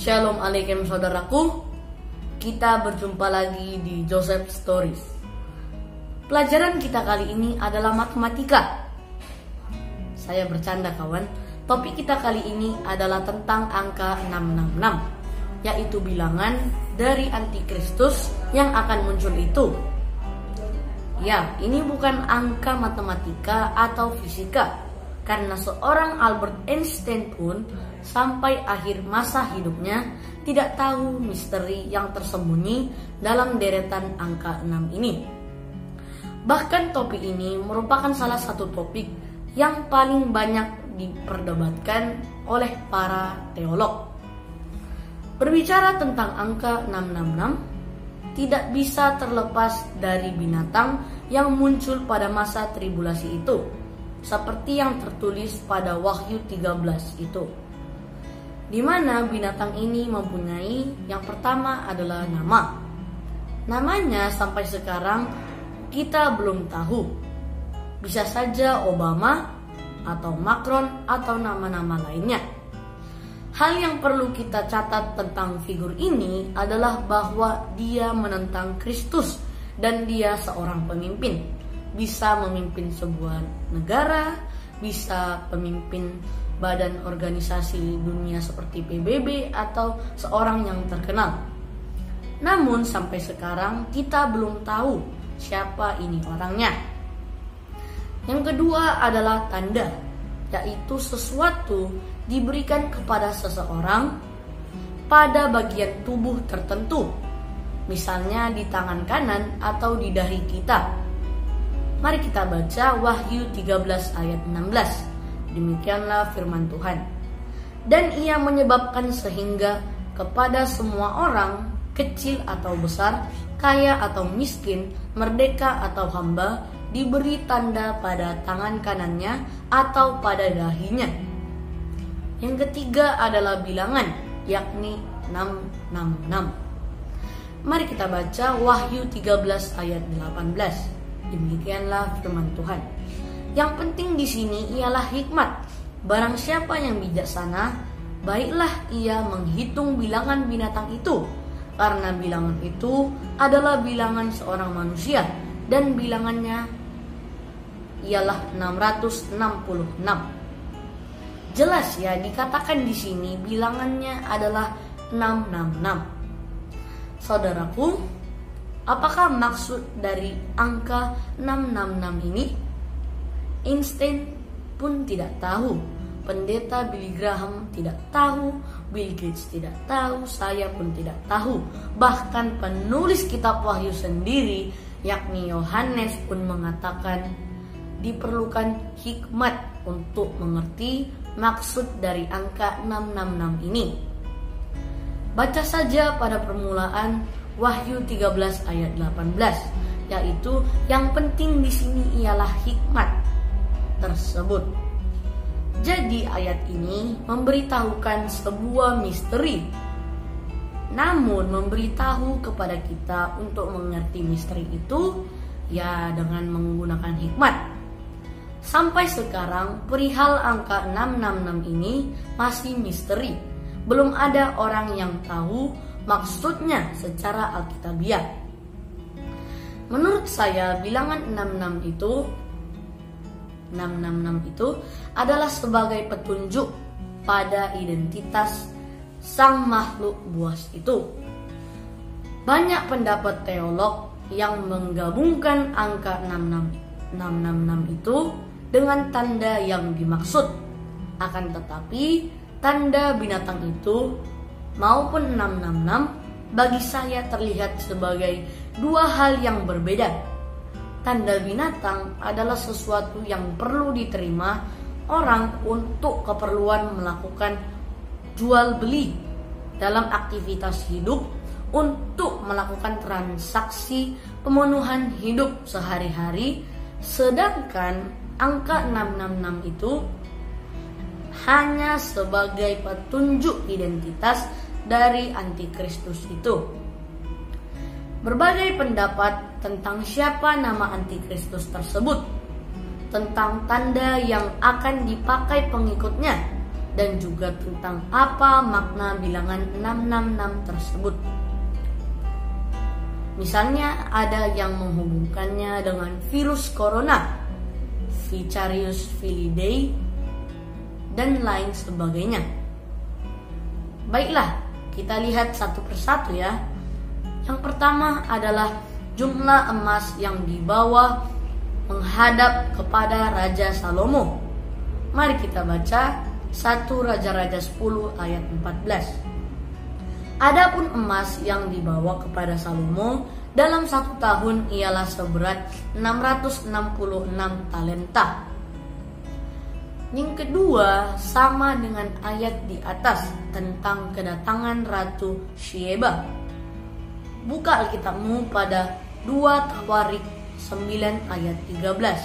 Shalom alaikum saudaraku. Kita berjumpa lagi di Joseph Stories. Pelajaran kita kali ini adalah matematika. Saya bercanda kawan. Topik kita kali ini adalah tentang angka 666, yaitu bilangan dari antikristus yang akan muncul itu. Ya, ini bukan angka matematika atau fisika, karena seorang Albert Einstein pun sampai akhir masa hidupnya tidak tahu misteri yang tersembunyi dalam deretan angka 6 ini. Bahkan topik ini merupakan salah satu topik yang paling banyak diperdebatkan oleh para teolog. Berbicara tentang angka 666 tidak bisa terlepas dari binatang yang muncul pada masa tribulasi itu, seperti yang tertulis pada Wahyu 13 itu, di mana binatang ini mempunyai yang pertama adalah nama. Namanya sampai sekarang kita belum tahu. Bisa saja Obama atau Macron atau nama-nama lainnya. Hal yang perlu kita catat tentang figur ini adalah bahwa dia menentang Kristus dan dia seorang pemimpin. Bisa memimpin sebuah negara, bisa pemimpin badan organisasi dunia seperti PBB atau seorang yang terkenal. Namun sampai sekarang kita belum tahu siapa ini orangnya. Yang kedua adalah tanda, yaitu sesuatu diberikan kepada seseorang pada bagian tubuh tertentu, misalnya di tangan kanan atau di dahi kita. Mari kita baca Wahyu 13 ayat 16. Demikianlah firman Tuhan. Dan ia menyebabkan sehingga kepada semua orang, kecil atau besar, kaya atau miskin, merdeka atau hamba, diberi tanda pada tangan kanannya atau pada dahinya. Yang ketiga adalah bilangan, yakni 666. Mari kita baca Wahyu 13 ayat 18. Demikianlah firman Tuhan. Yang penting di sini ialah hikmat. Barang siapa yang bijaksana, baiklah ia menghitung bilangan binatang itu, karena bilangan itu adalah bilangan seorang manusia, dan bilangannya ialah 666. Jelas ya, dikatakan di sini bilangannya adalah 666. Saudaraku, apakah maksud dari angka 666 ini? Einstein pun tidak tahu, pendeta Billy Graham tidak tahu, Bill Gates tidak tahu, saya pun tidak tahu. Bahkan penulis kitab Wahyu sendiri, yakni Yohanes, pun mengatakan diperlukan hikmat untuk mengerti maksud dari angka 666 ini. Baca saja pada permulaan Wahyu 13 ayat 18, yaitu yang penting di sini ialah hikmat tersebut. Jadi ayat ini memberitahukan sebuah misteri, namun memberitahu kepada kita untuk mengerti misteri itu ya dengan menggunakan hikmat. Sampai sekarang perihal angka 666 ini masih misteri. Belum ada orang yang tahu maksudnya secara alkitabiah. Menurut saya bilangan 666 itu adalah sebagai petunjuk pada identitas sang makhluk buas itu. Banyak pendapat teolog yang menggabungkan angka 666 itu dengan tanda yang dimaksud. Akan tetapi tanda binatang itu maupun 666 bagi saya terlihat sebagai dua hal yang berbeda. Tanda binatang adalah sesuatu yang perlu diterima orang untuk keperluan melakukan jual beli dalam aktivitas hidup, untuk melakukan transaksi pemenuhan hidup sehari-hari. Sedangkan angka 666 itu hanya sebagai petunjuk identitas dari antikristus itu. Berbagai pendapat tentang siapa nama antikristus tersebut, tentang tanda yang akan dipakai pengikutnya, dan juga tentang apa makna bilangan 666 tersebut. Misalnya ada yang menghubungkannya dengan virus corona, Vicarius Filidae, dan lain sebagainya. Baiklah, kita lihat satu persatu ya. Yang pertama adalah jumlah emas yang dibawa menghadap kepada Raja Salomo. Mari kita baca 1 Raja-Raja 10 ayat 14. Adapun emas yang dibawa kepada Salomo dalam 1 tahun ialah seberat 666 talenta. Yang kedua sama dengan ayat di atas tentang kedatangan Ratu Syeba. Buka Alkitabmu pada 2 Tawarik 9 ayat 13.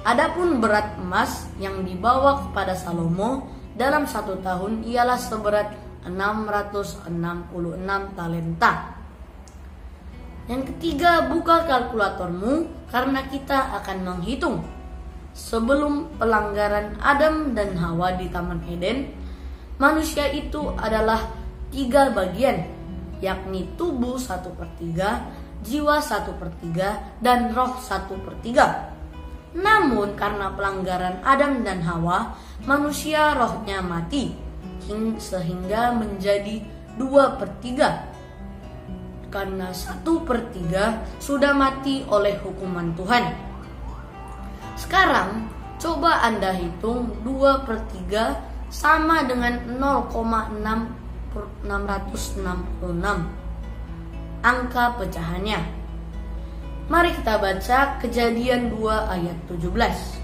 Adapun berat emas yang dibawa kepada Salomo dalam 1 tahun ialah seberat 666 talenta. Yang ketiga, buka kalkulatormu karena kita akan menghitung. Sebelum pelanggaran Adam dan Hawa di Taman Eden, manusia itu adalah 3 bagian, yakni tubuh 1/3, jiwa 1/3, dan roh 1/3. Namun karena pelanggaran Adam dan Hawa, manusia rohnya mati sehingga menjadi 2/3. Karena 1/3 sudah mati oleh hukuman Tuhan. Sekarang coba Anda hitung 2/3 sama dengan 0,666. Angka pecahannya. Mari kita baca Kejadian 2 ayat 17.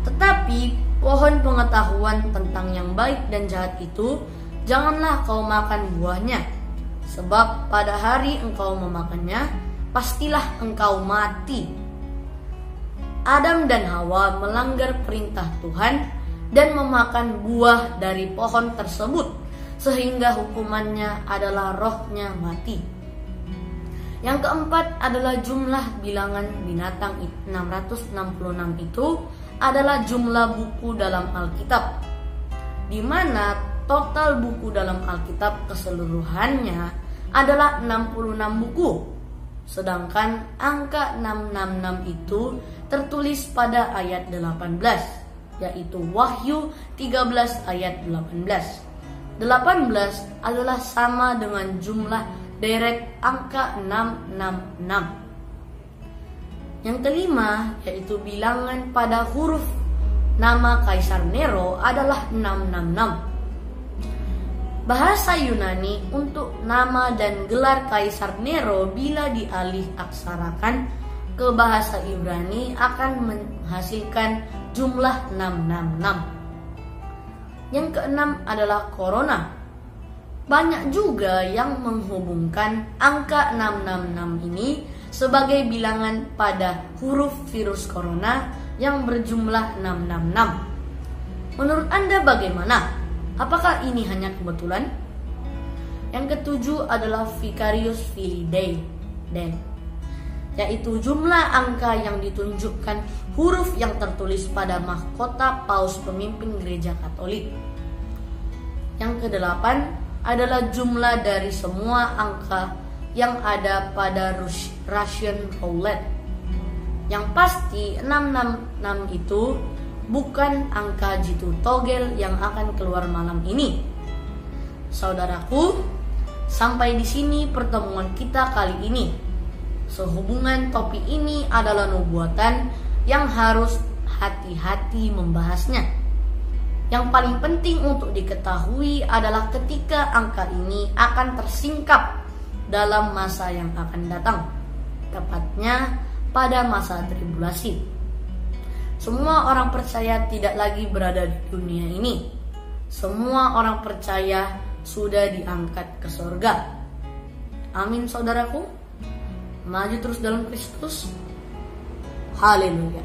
Tetapi pohon pengetahuan tentang yang baik dan jahat itu janganlah kau makan buahnya, sebab pada hari engkau memakannya pastilah engkau mati. Adam dan Hawa melanggar perintah Tuhan dan memakan buah dari pohon tersebut, sehingga hukumannya adalah rohnya mati. Yang keempat adalah jumlah bilangan binatang 666 itu adalah jumlah buku dalam Alkitab, di mana total buku dalam Alkitab keseluruhannya adalah 66 buku. Sedangkan angka 666 itu tertulis pada ayat 18, yaitu Wahyu 13 ayat 18. 18 adalah sama dengan jumlah deret angka 666. Yang kelima, yaitu bilangan pada huruf nama Kaisar Nero adalah 666. Bahasa Yunani untuk nama dan gelar Kaisar Nero bila dialih aksarakan ke bahasa Ibrani akan menghasilkan jumlah 666. Yang keenam adalah corona. Banyak juga yang menghubungkan angka 666 ini sebagai bilangan pada huruf virus corona yang berjumlah 666. Menurut Anda bagaimana? Apakah ini hanya kebetulan? Yang ketujuh adalah Vicarius Filidae, yaitu jumlah angka yang ditunjukkan huruf yang tertulis pada mahkota paus pemimpin gereja Katolik. Yang kedelapan adalah jumlah dari semua angka yang ada pada Russian roulette. Yang pasti 666 itu bukan angka jitu togel yang akan keluar malam ini. Saudaraku, sampai di sini pertemuan kita kali ini. Sehubungan topik ini adalah nubuatan yang harus hati-hati membahasnya. Yang paling penting untuk diketahui adalah ketika angka ini akan tersingkap dalam masa yang akan datang, tepatnya pada masa tribulasi. Semua orang percaya tidak lagi berada di dunia ini. Semua orang percaya sudah diangkat ke surga. Amin, saudaraku. Maju terus dalam Kristus. Haleluya.